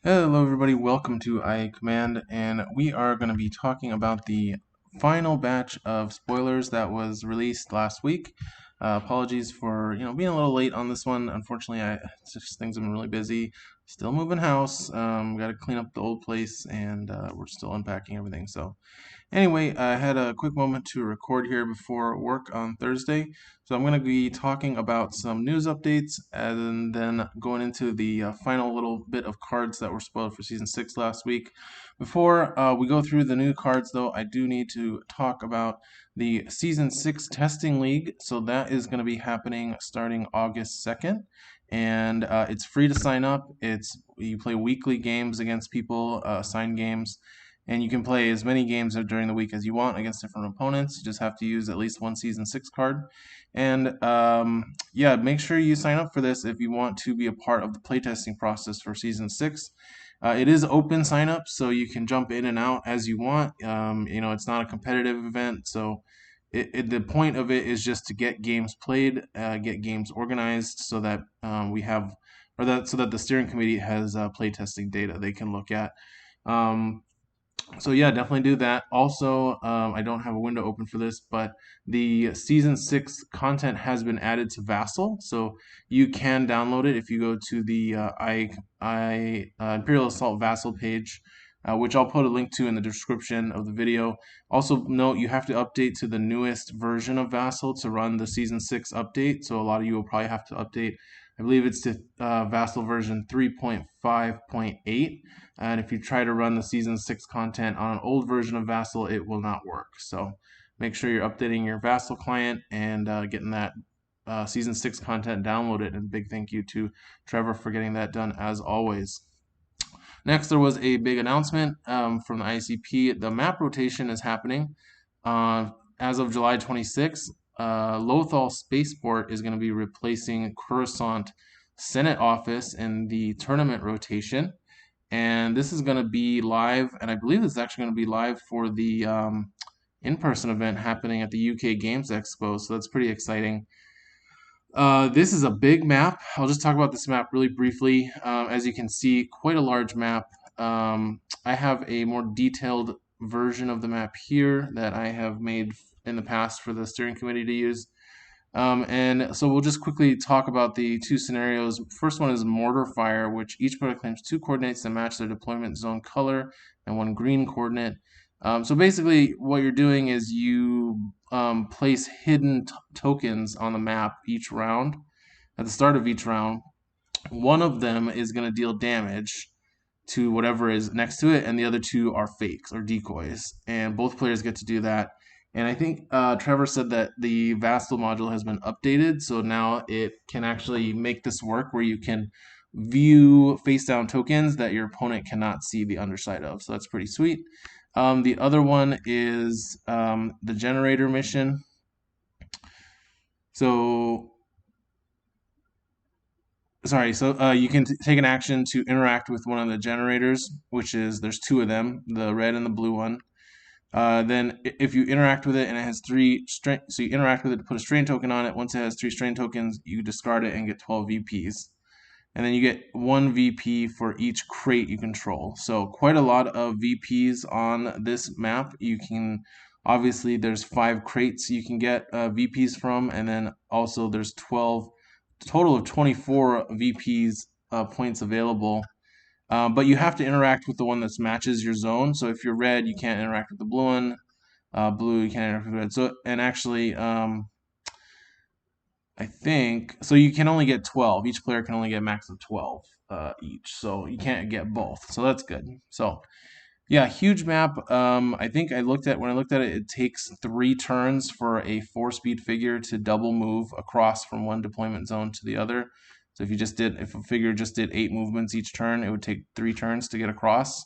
Hello everybody, welcome to IA Command, and we are going to be talking about the final batch of spoilers that was released last week. Apologies for being a little late on this one. Unfortunately, things have been really busy. Still moving house. Got to clean up the old place, and we're still unpacking everything. So anyway, I had a quick moment to record here before work on Thursday. So I'm going to be talking about some news updates and then going into the final little bit of cards that were spoiled for Season 6 last week. Before we go through the new cards, though, I do need to talk about the Season 6 Testing League. So that is going to be happening starting August 2nd. And it's free to sign up. You play weekly games against people, assigned games, and you can play as many games during the week as you want against different opponents. You just have to use at least one Season 6 card. And yeah, make sure you sign up for this if you want to be a part of the playtesting process for Season 6. It is open sign up, so you can jump in and out as you want. It's not a competitive event, so the point of it is just to get games played, get games organized, so that so that the steering committee has playtesting data they can look at. So yeah, definitely do that. Also, I don't have a window open for this, but the Season 6 content has been added to Vassal, so you can download it if you go to the Imperial Assault Vassal page, which I'll put a link to in the description of the video. Also note, you have to update to the newest version of Vassal to run the Season 6 update, so a lot of you will probably have to update. I believe it's to Vassal version 3.5.8. And if you try to run the Season 6 content on an old version of Vassal, it will not work. So make sure you're updating your Vassal client and getting that Season 6 content downloaded. And big thank you to Trevor for getting that done as always. Next, there was a big announcement from the ICP. The map rotation is happening. As of July 26th, Lothal Spaceport is going to be replacing Coruscant Senate Office in the tournament rotation. And this is going to be live, and I believe this is actually going to be live for the in-person event happening at the UK Games Expo, so that's pretty exciting. This is a big map. I'll just talk about this map really briefly. As you can see, quite a large map. I have a more detailed version of the map here that I have made in the past for the steering committee to use. And so we'll just quickly talk about the two scenarios. First one is Mortar Fire, which each player claims 2 coordinates that match their deployment zone color and 1 green coordinate. So basically what you're doing is you place hidden tokens on the map each round. At the start of each round, one of them is going to deal damage to whatever is next to it, and the other 2 are fakes or decoys. And both players get to do that. And I think Trevor said that the Vassal module has been updated, so now it can actually make this work where you can view face-down tokens that your opponent cannot see the underside of. So that's pretty sweet. The other one is the generator mission. So you can take an action to interact with one of the generators, which is, there's 2 of them, the red and the blue one. Then if you interact with it and it has 3 strain, so you interact with it to put a strain token on it. Once it has 3 strain tokens, you discard it and get 12 VPs. And then you get 1 VP for each crate you control. So quite a lot of VPs on this map. Obviously there's 5 crates you can get VPs from, and then also there's 12, total of 24 VPs points available. But you have to interact with the one that matches your zone. So if you're red, you can't interact with the blue one. Blue, you can't interact with red. So, and actually, I think, so you can only get 12. Each player can only get a max of 12 each. So you can't get both. So that's good. So yeah, huge map. I think when I looked at it, it takes 3 turns for a 4-speed figure to double move across from one deployment zone to the other. So if a figure just did 8 movements each turn, it would take 3 turns to get across.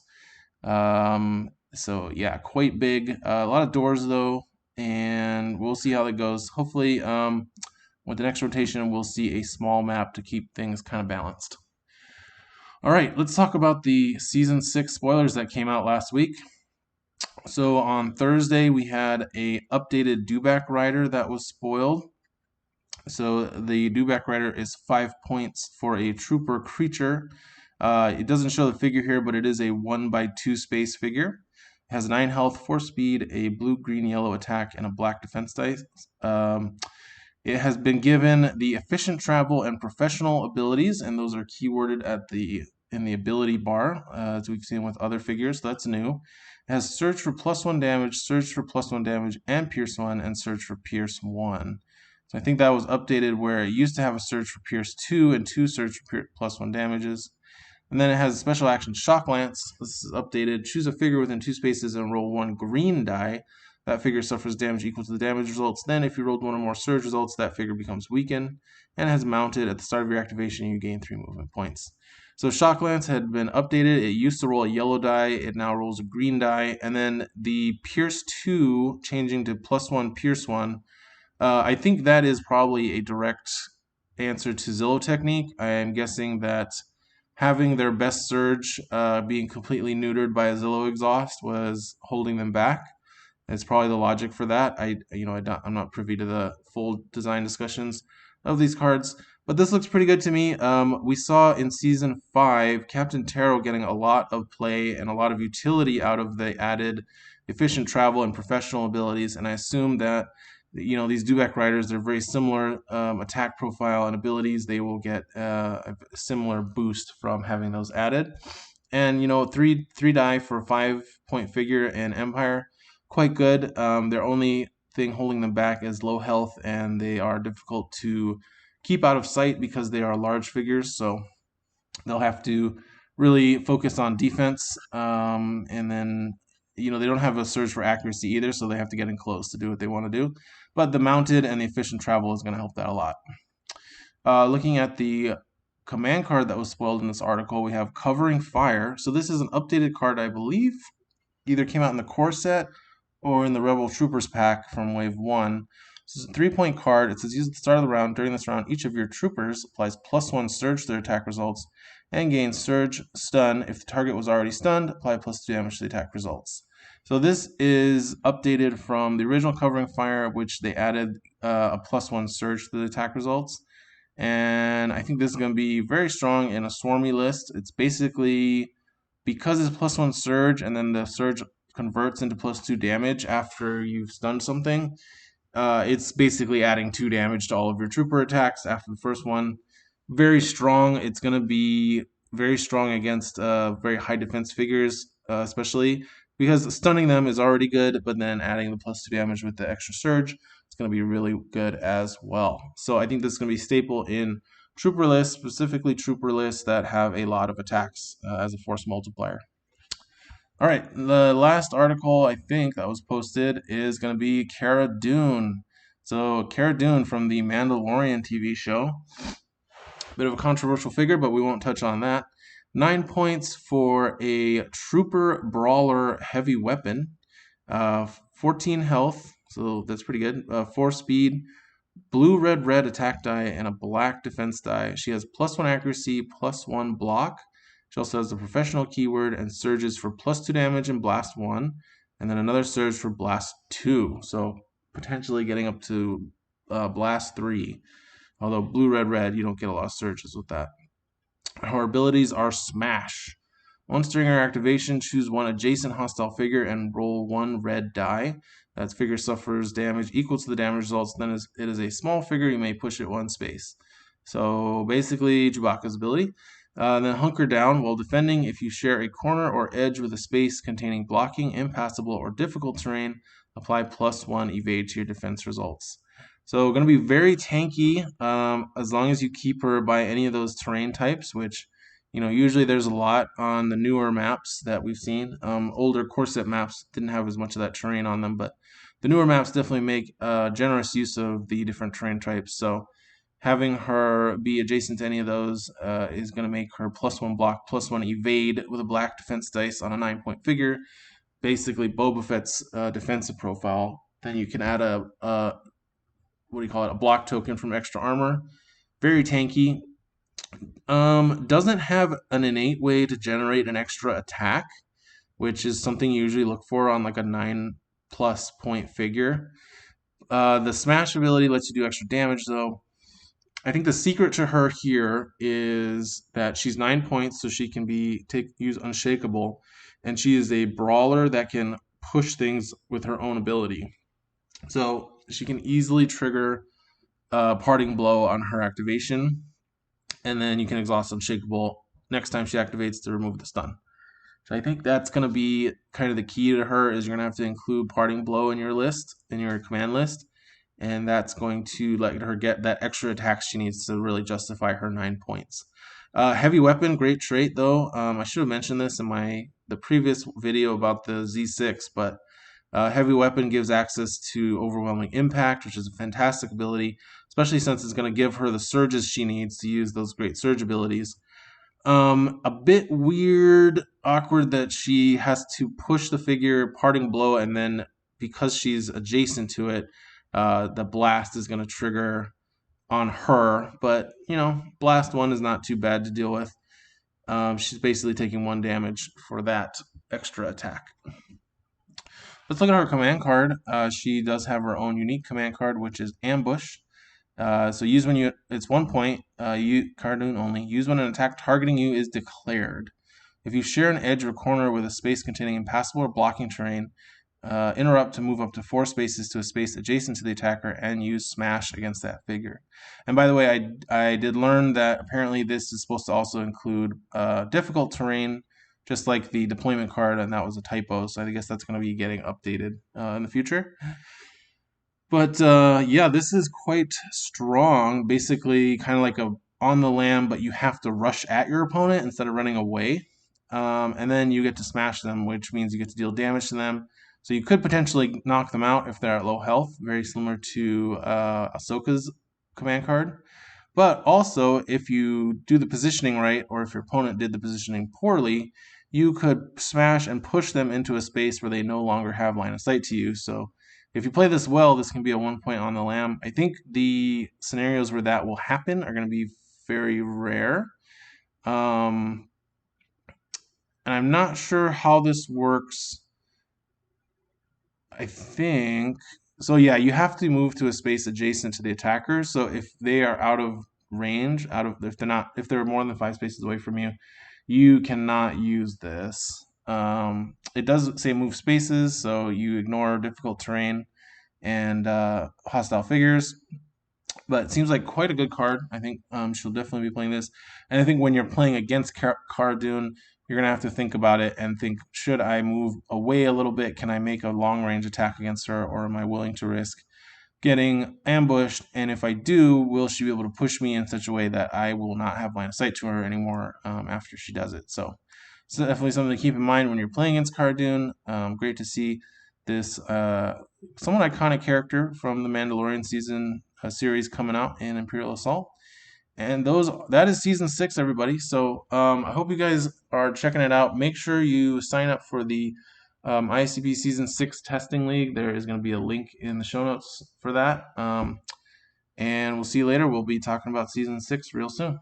So yeah, quite big. A lot of doors though, and we'll see how that goes. Hopefully, with the next rotation, we'll see a small map to keep things kind of balanced. All right, let's talk about the Season 6 spoilers that came out last week. So on Thursday, we had a updated Dewback Rider that was spoiled. So the Dewback Rider is 5 points for a trooper creature. It doesn't show the figure here, but it is a 1x2 space figure. It has 9 health, 4 speed, a blue, green, yellow attack, and a black defense dice. It has been given the efficient travel and professional abilities, and those are keyworded in the ability bar, as we've seen with other figures. So that's new. It has surge for +1 damage, surge for +1 damage, and pierce 1, and surge for pierce 1. So I think that was updated where it used to have a surge for pierce 2 and 2 surge for +1 damages. And then it has a special action Shock Lance. This is updated. Choose a figure within 2 spaces and roll 1 green die. That figure suffers damage equal to the damage results. Then, if you rolled 1 or more surge results, that figure becomes weakened and has mounted. At the start of your activation, you gain 3 movement points. So Shock Lance had been updated. It used to roll a yellow die. It now rolls a green die. And then the Pierce 2 changing to +1 Pierce 1. I think that is probably a direct answer to Zillow technique. I am guessing that having their best surge being completely neutered by a Zillow exhaust was holding them back. That's probably the logic for that. I'm not privy to the full design discussions of these cards, but this looks pretty good to me. We saw in Season 5 Captain Taro getting a lot of play and a lot of utility out of the added efficient travel and professional abilities, and I assume that these Dewback Riders, they're very similar attack profile and abilities. They will get a similar boost from having those added. And three die for a 5-point figure in Empire, quite good. Their only thing holding them back is low health, and they are difficult to keep out of sight because they are large figures. So they'll have to really focus on defense, and then they don't have a surge for accuracy either, so they have to get in close to do what they want to do. But the mounted and the efficient travel is going to help that a lot. Looking at the command card that was spoiled in this article, we have Covering Fire. So this is an updated card, I believe, either came out in the core set or in the Rebel Troopers pack from Wave 1. This is a 3-point card. It says use at the start of the round. During this round, each of your troopers applies +1 surge to their attack results and gains surge stun. If the target was already stunned, apply +2 damage to the attack results. So this is updated from the original Covering Fire, which they added a +1 surge to the attack results. And I think this is going to be very strong in a swarmy list. It's basically, because it's +1 surge and then the surge converts into +2 damage after you've stunned something, it's basically adding 2 damage to all of your trooper attacks after the first one. Very strong. It's going to be very strong against very high defense figures, especially because stunning them is already good, but then adding the +2 damage with the extra surge, it's going to be really good as well. So I think this is going to be staple in trooper lists, specifically trooper lists that have a lot of attacks as a force multiplier. All right, the last article I think that was posted is going to be Cara Dune. So Cara Dune from the Mandalorian TV show. Bit of a controversial figure, but we won't touch on that. 9 points for a Trooper Brawler Heavy Weapon. 14 health, so that's pretty good. 4 speed, blue, red, red attack die, and a black defense die. She has +1 accuracy, +1 block. She also has the professional keyword and surges for +2 damage and blast 1, and then another surge for blast 2. So potentially getting up to blast 3. Although blue, red, red, you don't get a lot of surges with that. Her abilities are Smash. Once during her activation, choose one adjacent hostile figure and roll 1 red die. That figure suffers damage equal to the damage results. Then it is a small figure. You may push it 1 space. So basically, Chewbacca's ability. Then hunker down while defending. If you share a corner or edge with a space containing blocking, impassable, or difficult terrain, apply +1 evade to your defense results. So going to be very tanky as long as you keep her by any of those terrain types, which usually there's a lot on the newer maps that we've seen. Older core set maps didn't have as much of that terrain on them, but the newer maps definitely make generous use of the different terrain types. So having her be adjacent to any of those is going to make her +1 block, +1 evade with a black defense dice on a 9-point figure. Basically, Boba Fett's defensive profile. Then you can add a block token from extra armor. Very tanky. Doesn't have an innate way to generate an extra attack, which is something you usually look for on like a 9+ point figure. The Smash ability lets you do extra damage though. I think the secret to her here is that she's 9 points, so she can use Unshakable, and she is a brawler that can push things with her own ability. So she can easily trigger Parting Blow on her activation, and then you can exhaust Unshakable next time she activates to remove the stun. So I think that's going to be kind of the key to her, is you're going to have to include Parting Blow in your list, in your command list, and that's going to let her get that extra attack she needs to really justify her 9 points. Heavy Weapon, great trait though. I should have mentioned this in the previous video about the Z6, but Heavy Weapon gives access to Overwhelming Impact, which is a fantastic ability, especially since it's going to give her the surges she needs to use those great surge abilities. A bit weird, awkward that she has to push the figure Parting Blow, and then because she's adjacent to it, the blast is going to trigger on her. But, blast 1 is not too bad to deal with. She's basically taking 1 damage for that extra attack. Let's look at her command card. She does have her own unique command card, which is Ambush. So use when it's 1 point, Cara Dune only. Use when an attack targeting you is declared. If you share an edge or corner with a space containing impassable or blocking terrain, interrupt to move up to 4 spaces to a space adjacent to the attacker and use Smash against that figure. And by the way, I did learn that apparently this is supposed to also include difficult terrain, just like the deployment card, and that was a typo, so I guess that's going to be getting updated in the future. But yeah, this is quite strong. Basically, kind of like a on the lam, but you have to rush at your opponent instead of running away. And then you get to smash them, which means you get to deal damage to them. So you could potentially knock them out if they're at low health, very similar to Ahsoka's command card. But also, if you do the positioning right, or if your opponent did the positioning poorly, you could smash and push them into a space where they no longer have line of sight to you. So if you play this well, this can be a 1 point on the lam. I think the scenarios where that will happen are going to be very rare. And I'm not sure how this works. I think so. Yeah, you have to move to a space adjacent to the attacker. So if they are out of range, if they're more than 5 spaces away from you, you cannot use this. It does say move spaces, so you ignore difficult terrain and hostile figures. But it seems like quite a good card. I think she'll definitely be playing this. And I think when you're playing against Cara Dune, you're going to have to think about it and think, should I move away a little bit? Can I make a long-range attack against her, or am I willing to risk getting ambushed? And if I do, will she be able to push me in such a way that I will not have line of sight to her anymore after she does it? So it's definitely something to keep in mind when you're playing against Cara Dune. Great to see this somewhat iconic character from the Mandalorian series coming out in Imperial Assault. And that is season 6, everybody. So I hope you guys are checking it out. Make sure you sign up for the ISCP season 6 testing league. There is going to be a link in the show notes for that. And we'll see you later. We'll be talking about season 6 real soon.